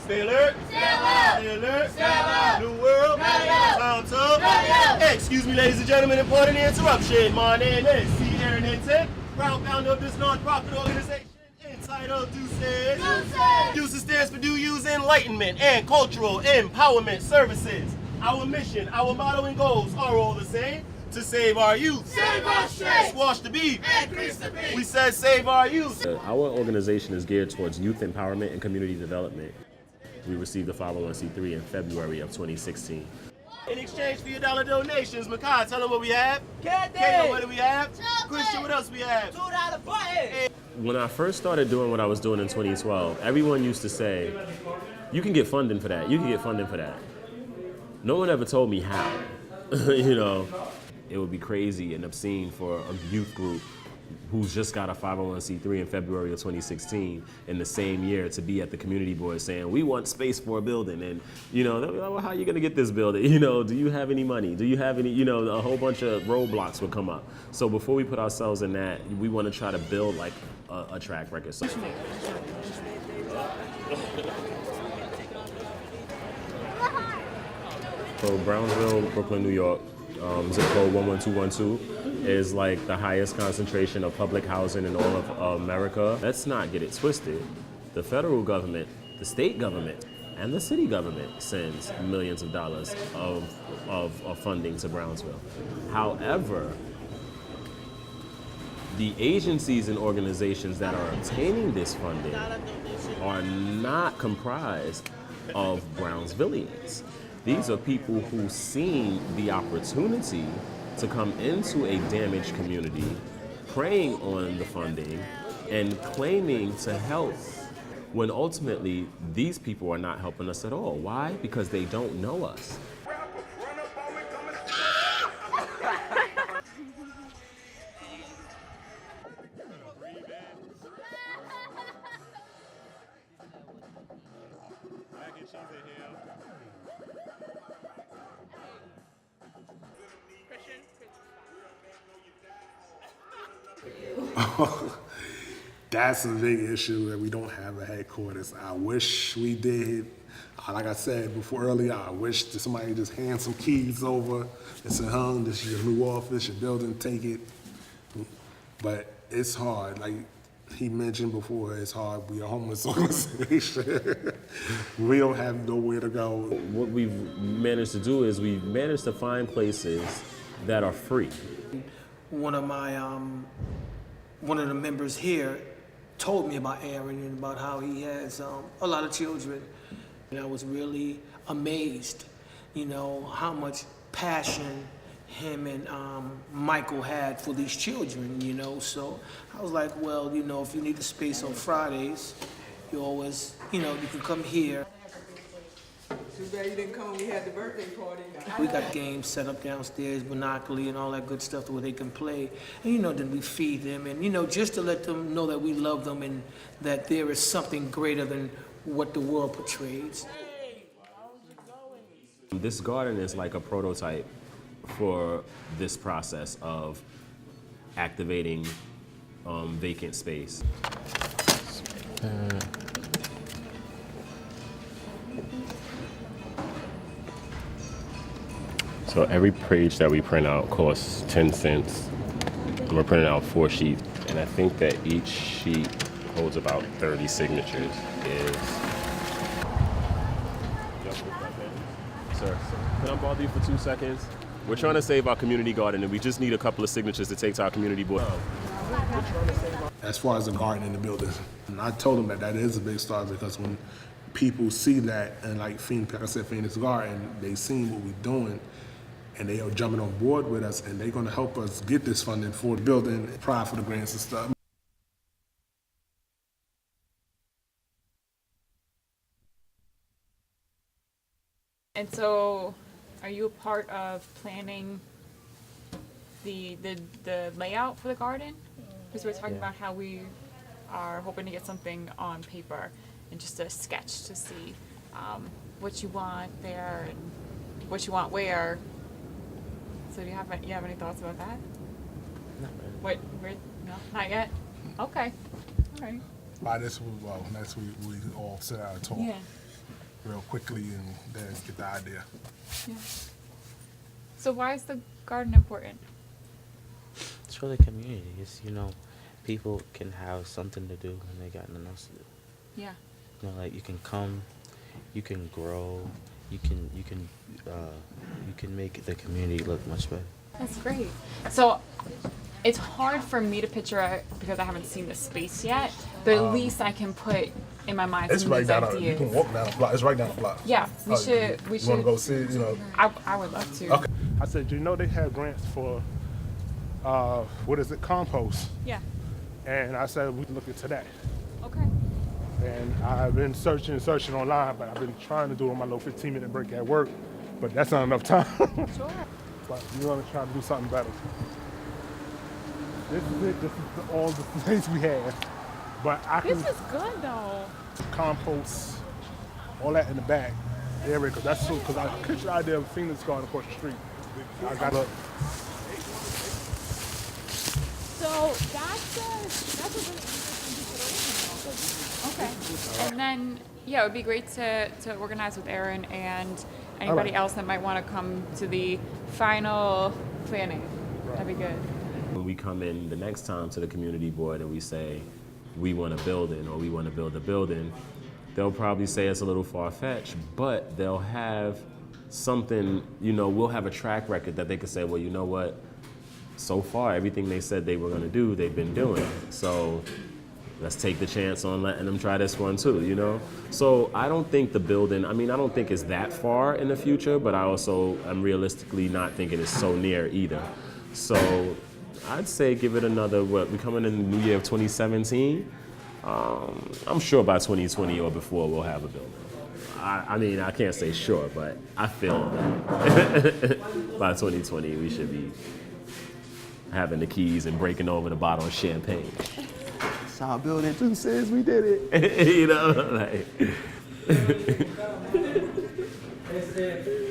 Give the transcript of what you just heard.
Stay alert. Stay alert. Stay alert. Stay alert. New world. Radio. Time to. Radio. Excuse me, ladies and gentlemen, and pardon the interruption. My name is C. Aaron Hinton, proud founder of this non-profit organization entitled DUECES. DUECES. DUECES stands for Do Use Enlightenment and Cultural Empowerment Services. Our mission, our motto, and goals are all the same. To save our youth, Save our strength, squash the beef, increase the beef. We said save our youth. Our organization is geared towards youth empowerment and community development. We received a 501c3 in February of 2016. In exchange for your dollar donations, Makai, tell them what we have. Candy! Kato, what do we have? Chocolate! Christian, what else we have? $2 button! When I first started doing what I was doing in 2012, everyone used to say, you can get funding for that, you can get funding for that. No one ever told me how, you know. It would be crazy and obscene for a youth group who's just got a 501c3 in February of 2016 in the same year to be at the community board saying, we want space for a building. And, you know, they'll be like, well, how are you going to get this building? You know, do you have any money? Do you have any, you know, a whole bunch of roadblocks would come up. So before we put ourselves in that, we want to try to build like a track record. So Brownsville, Brooklyn, New York, zip code 11212 is like the highest concentration of public housing in all of America. Let's not get it twisted. The federal government, the state government, and the city government sends millions of dollars of funding to Brownsville. However, the agencies and organizations that are obtaining this funding are not comprised of Brownsvillians. These are people who've seen the opportunity to come into a damaged community, preying on the funding, and claiming to help, when ultimately these people are not helping us at all. Why? Because they don't know us. That's a big issue that we don't have a headquarters. I wish we did. Like I said before earlier, I wish that somebody just hand some keys over and say, this is your new office, your building, take it. But it's hard. Like he mentioned before, it's hard. We're a homeless organization. We don't have nowhere to go. What we've managed to do is we've managed to find places that are free. One of the members here told me about Aaron and about how he has a lot of children. And I was really amazed, you know, how much passion him and Michael had for these children, you know. So I was like, well, you know, if you need a space on Fridays, you always, you know, you can come here. Too bad you didn't come when we had the birthday party. We got games set up downstairs, Monopoly and all that good stuff where they can play. And, you know, then we feed them and, you know, just to let them know that we love them and that there is something greater than what the world portrays. This garden is like a prototype for this process of activating vacant space. So every page that we print out costs 10 cents. And we're printing out 4 sheets. And I think that each sheet holds about 30 signatures. Sir, can I bother you for 2 seconds? We're trying to save our community garden and we just need a couple of signatures to take to our community board. As far as the garden in the building, and I told them that is a big start because when people see that and like I said, Phoenix Garden, they seen what we're doing and they are jumping on board with us and they're gonna help us get this funding for the building, apply for the grants and stuff. And so, are you a part of planning the layout for the garden? Because we're talking about how we are hoping to get something on paper and just a sketch to see what you want there and what you want where. So do you have any thoughts about that? Not really. No, not yet. Okay, all right. By this, next week we all sit down and talk. Yeah. real quickly and then get the idea. Yeah. So why is the garden important? It's for the community. It's, people can have something to do when they got nothing else to do. Yeah. Like you can come, you can grow, you can make the community look much better. That's great. So it's hard for me to picture it because I haven't seen the space yet, but at least I can put in my mind It's some of right these down. ideas. You can walk down the block. It's right down the block. Yeah, we should. You want to go see it? I would love to. Okay. I said, they have grants for what is it, compost? Yeah. And I said we can look into that. Okay. And I've been searching online, but I've been trying to do it on my little 15-minute break at work, but that's not enough time. Sure. But we want to try to do something better. This is it. This is all the things we have. But I can This is good though. compost all that in the back area because I pitched the idea of a Phoenix garden across the street. I got to. So that's a really interesting consideration. Okay. And then it would be great to organize with Aaron and anybody else that might want to come to the final planning. That'd be good. When we come in the next time to the community board and we say we want a building or we want to build a building, they'll probably say it's a little far-fetched, but they'll have something, we'll have a track record that they could say, well, you know what? So far, everything they said they were going to do, they've been doing. So let's take the chance on letting them try this one too, So I don't think the building, I don't think it's that far in the future, but I also am realistically not thinking it's so near either. So I'd say give it another, we're coming in the new year of 2017. I'm sure by 2020 or before we'll have a building. I can't say sure, but I feel that by 2020 we should be having the keys and breaking over the bottle of champagne. It's our building, DUECES, we did it. like.